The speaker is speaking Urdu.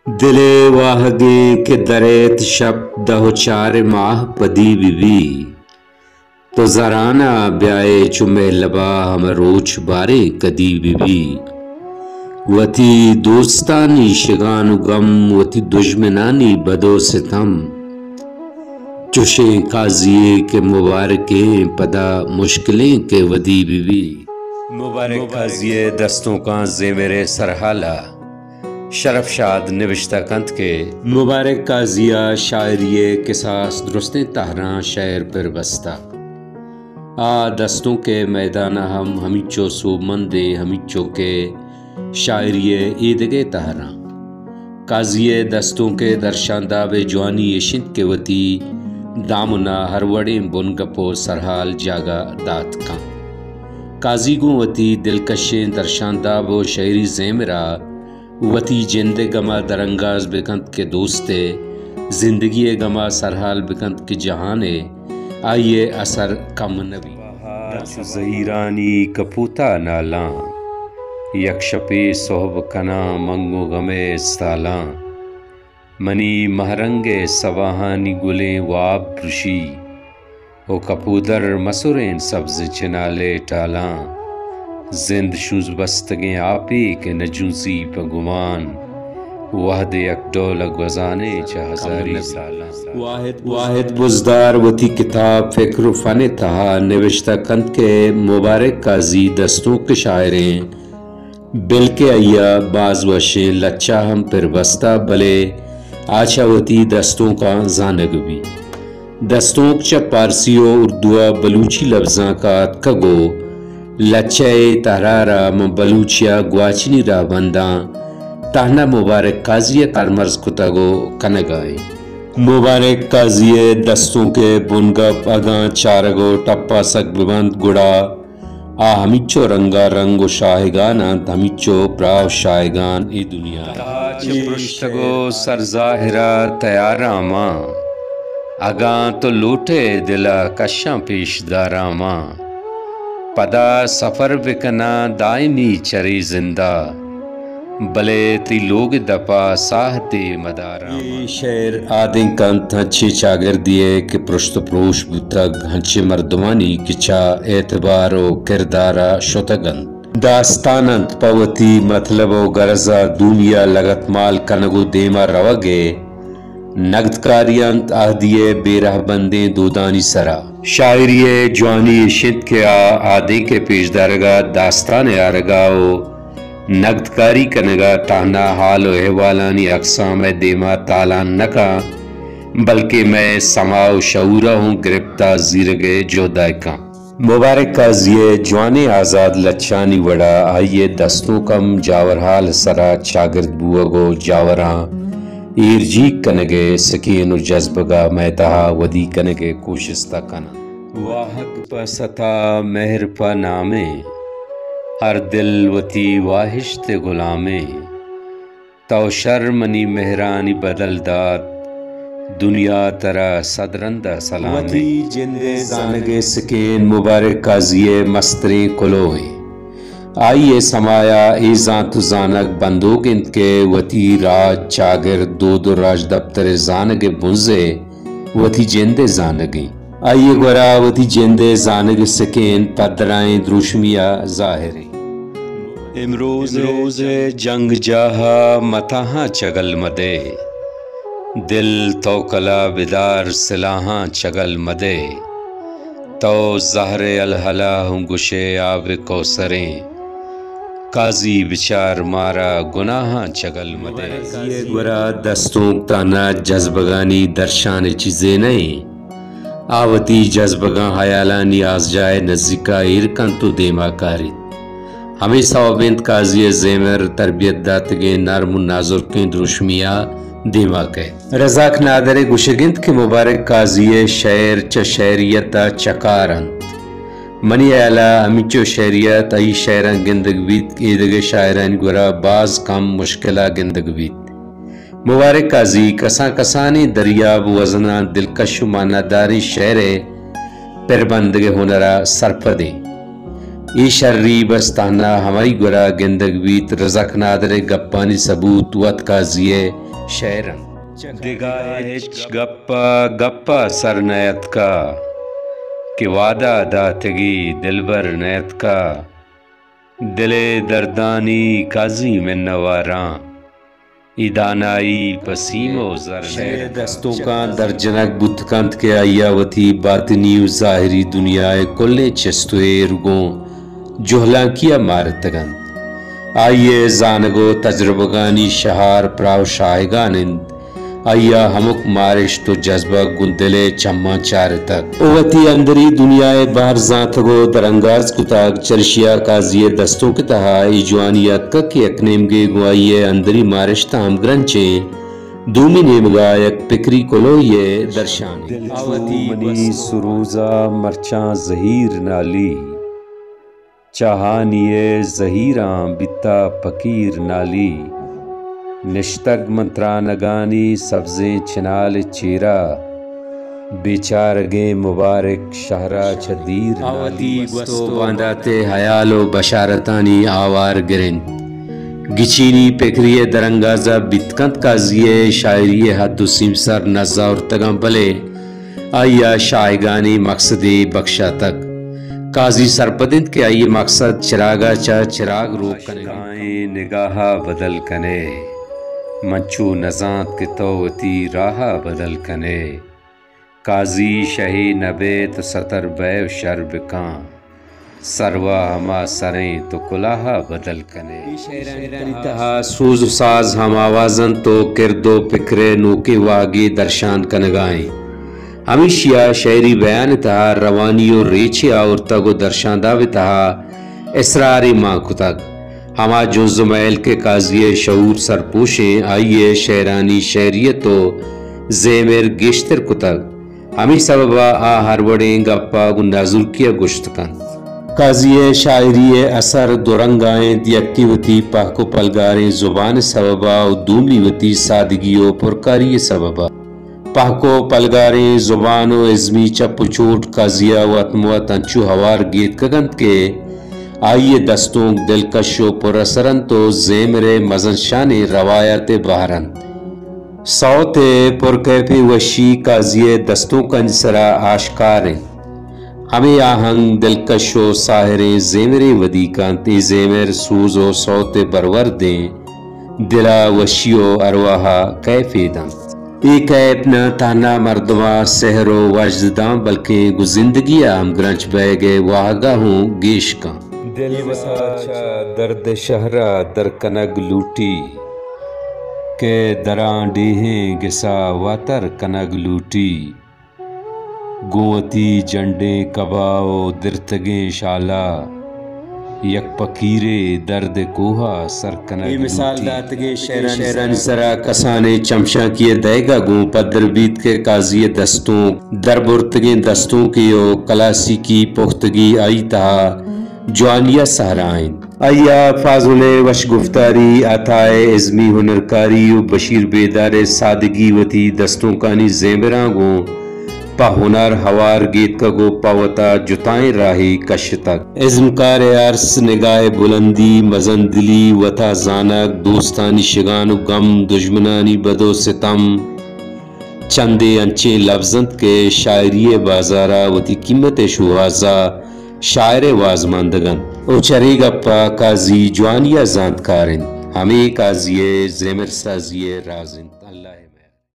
دلے واہگے کے دریت شب دہو چار ماہ پدی بی تو زرانا بیائے چمے لبا ہم روچ بارے کدی بی وتی دوستانی شگان غم وتی دشمنانی بدو ستم چشیں قاضیے کے مبارکیں پدا مشکلیں کے ودی بی مبارک قاضیے دستوں کا زیمرے سرحالہ شرف شاد نوشتہ کند کے مبارک قاضیہ شاعریے قصاص درستیں تہراں شعر پر بستہ آ دستوں کے میدانہ ہم ہمیچو سومندے ہمیچو کے شاعریے عیدگے تہراں قاضیے دستوں کے درشاندہ بے جوانی یشند کے وتی دامنا ہر وڑیں بن گپو سرحال جاگا دات کاں قاضی گوں وتی دلکشیں درشاندہ بو شعری زیمرا وتی جند گما درنگاز بکند کے دوستے زندگی گما سرحال بکند کے جہانے آئیے اثر کم نبی زہیرانی کپوتا نالاں یک شپی صحب کنا منگو غمے سالاں منی مہرنگے سواہانی گلیں واب پرشی او کپودر مسورین سبز چنالے ٹالاں زند شوز بستگیں آپی کے نجوزی پہ گمان وحد یک ڈولک وزانے ہزاری سالاں واحد بزدار وتی کتاب فکر و فن تہا نوشتہ کند کے مبارک قاضی دستوں کے شاعریں بل کے ایا باز وشیں لچا ہم پر بستہ بلے آچا وتی دستوں کا زانگ بھی دستوں چا پارسیو اردو بلوچی لفظاں کا کگو لچے تہرارا بلوچیا گواچنی را بنداں تہنا مبارک قاضی کارمرز کتگو کنگائیں مبارک قاضی دستوں کے بنگپ اگاں چارگو ٹپا سک ببند گڑا آ ہمیچو رنگا رنگ و شاہگانا ہمیچو پراو شاہگان ای دنیا چپرشتگو سر ظاہرہ تیارا ماں اگاں تو لوٹے دلا کشاں پیش دارا ماں پدا سفر بکنا دائمی چری زندہ بلے تی لوگ دپا ساہتے مدارا یہ شعر آدھیں کانت ہنچے چاگر دیے کہ پرشت پروش بوتگ ہنچے مردمانی کچا اعتبار و کردارا شتگن داستانند پوتی مطلب و غرضا دنیا لگت مال کنگو دیما روگے نگدکاریانت آہدیے بیرہ بندیں دودانی سرا شاعریے جوانی شد کے آدھے کے پیش دارگا داستان آرگاو نگدکاری کنگا تانا حال و احوالانی اقسام دیما تالان نکا بلکہ میں سماو شعورہ ہوں گرپتا زیرگے جو دائکاں مبارک قاضیے جوانے آزاد لچانی وڑا آئیے دستوں کم جاورحال سرا چاگرد بوگو جاوراں ایرجی کنگے سکین و جذبگا میتہا ودی کنگے کوشستہ کنا واحق پا ستا مہر پا نامے ہر دل وتی واہشت غلامے تو شرمنی مہرانی بدل داد دنیا ترا صدرندہ سلامے وتی جندے زانگے سکین مبارک قاضیے مستریں کلوئیں آئیے سمایا ایزاں تو زانگ بندوگند کے وتی راج چاگر دو راج دفتر زانگ بنزے وتی جندے زانگیں آئیے گورا وتی جندے زانگ سکین پدرائیں دروشمیا ظاہریں امروز جنگ جاہا متاہاں چگل مدے دل تو کلا بدار سلاہاں چگل مدے تو زہر الحلا ہوں گشے آب کوثریں قاضی بچار مارا گناہاں چگل مدے یہ گورا دستوں تانا جذبگانی درشان چیزیں نہیں آوتی جذبگاں حیالانی آز جائے نزدیکا ایرکن تو دیما کاری ہمیں سوابند قاضی زیمر تربیت داتگیں نرم نازرکیں دروشمیا دیما کے رزاق نادر گشگند کے مبارک قاضی شعر چا شعریت چکارند منی اعلیٰ ہمیچو شعریت ای شعران گندگ بیت ایدگ شاعران گورا باز کم مشکلہ گندگ بیت مبارک قاضی کسانی دریاب وزنا دلکش مانداری شعرے پر بندگ ہنرا سرپدیں ای شرری بستانا ہمائی گورا گندگ بیت رزق نادر گپانی ثبوت وط قاضیے شیرن دگائے گپا گپا سر نیت کا کہ وعدہ داتگی دلبر نیت کا دل دردانی قاضی میں نواراں ایدانائی پسیم و زر شہر دستوں کا در جنک بدھ کانت کے آیاوتی باطنی و ظاہری دنیائے کلے چستوے رگوں جوہلاں کیا مارتگن آئیے زانگو تجربگانی شہار پراو شاہگانند آیا ہمک مارش تو جذبہ گندلے چمہ چار تک اوتی اندری دنیائے باہر زانتگو درنگاز کتاک چرشیا قاضی دستوں کے تہا ایجوانیت کا کی اکنیمگے گوائیے اندری مارش تام گرنچیں دومی نیمگا یک پکری کلوئیے درشانی آوتی منی سروزہ مرچاں زہیر نالی چاہانیے زہیراں بیتا پکیر نالی نشتگ منترانگانی سبزیں چنال چیرا بیچارگیں مبارک شہرہ چھدیر آوتی گوستو بانداتے حیال و بشارتانی آوار گرن گچینی پکریے درنگازہ بیتکند قاضیے شاعری حد و سیمسر نزا ارتگاں بلے آیا شائگانی مقصدی بخشا تک قاضی سرپدند کے آئیے مقصد چراغا چا چراغ روک کنے نگاہا بدل کنے منچو نزانت کے توتی راہا بدل کنے قاضی شہی نبے تو ستر بیو شرب کان سروا ہما سریں تو کلاہا بدل کنے شہرانی تہا سوز و ساز ہم آوازن تو کردو پکرے نوکے واگی درشان کنگائیں ہمیشیا شہری بیان تہا روانی و ریچے آورتگ و درشان داوے تہا اسراری ماں کتگ ہما جو زمیل کے قاضی شعور سرپوشیں آئیے شہرانی شہریت و زیمر گشتر کتگ ہمیں سببا ہر وڑیں گپا گندازر کیا گشتکن قاضی شاعری اثر دورنگائیں دیکتی وتی پاکو پلگاریں زبان سببا و دومی وتی سادگی و پرکاری سببا پاکو پلگاریں زبان و ازمی چپ چوٹ قاضیہ و اتموت انچو ہوار گیت کگند کے آئیے دستوں دلکش و پر اثرن تو زیمر مزن شان روایت بہرن صوت پرکیف وشی قاضی دستوں کا انسرا آشکاریں ہمیں آہنگ دلکش و ساہریں زیمر ودی کانتی زیمر سوز و صوت برور دیں دلا وشی و ارواحا کیفی دن ایک ایپ نہ تانا مردمہ سحر و وجداں بلکہ گو زندگی ہم گرنچ بہ گئے واہگا ہوں گیش کا دل وساچا درد شہرہ در کنگ لوٹی کہ دران ڈیہیں گسا واتر کنگ لوٹی گوتی جنڈیں کباؤ درتگیں شالا یک پکیرے درد کوہا سرکنگ لوٹی مثال داتگے شہران سرا کسانے چمشاں کیے دے گا گوں پدر بیت کے قاضی دستوں دربرتگیں دستوں کیو کلاسی کی پختگی آئی تہا جوانیہ سہرائیں آیا فاضل وش گفتاری عطائے عزمی ہنرکاری و بشیر بیدار سادگی وتی دستوں کانی زیمراں گوں پا ہنر ہوار گیت کا گو پاوتا جتائیں راہی کش تک عزمکار عرص نگاہ بلندی مزن دلی وطا زانک دوستانی شگان و غم دشمنانی بدو ستم چندے انچے لفظند کے شاعری بازارہ وتی قیمت شوازہ شاعر وازماندگن او چرے گپا قاضی جوانیہ زانت کارن ہمیں قاضی زیمر سازی رازن اللہ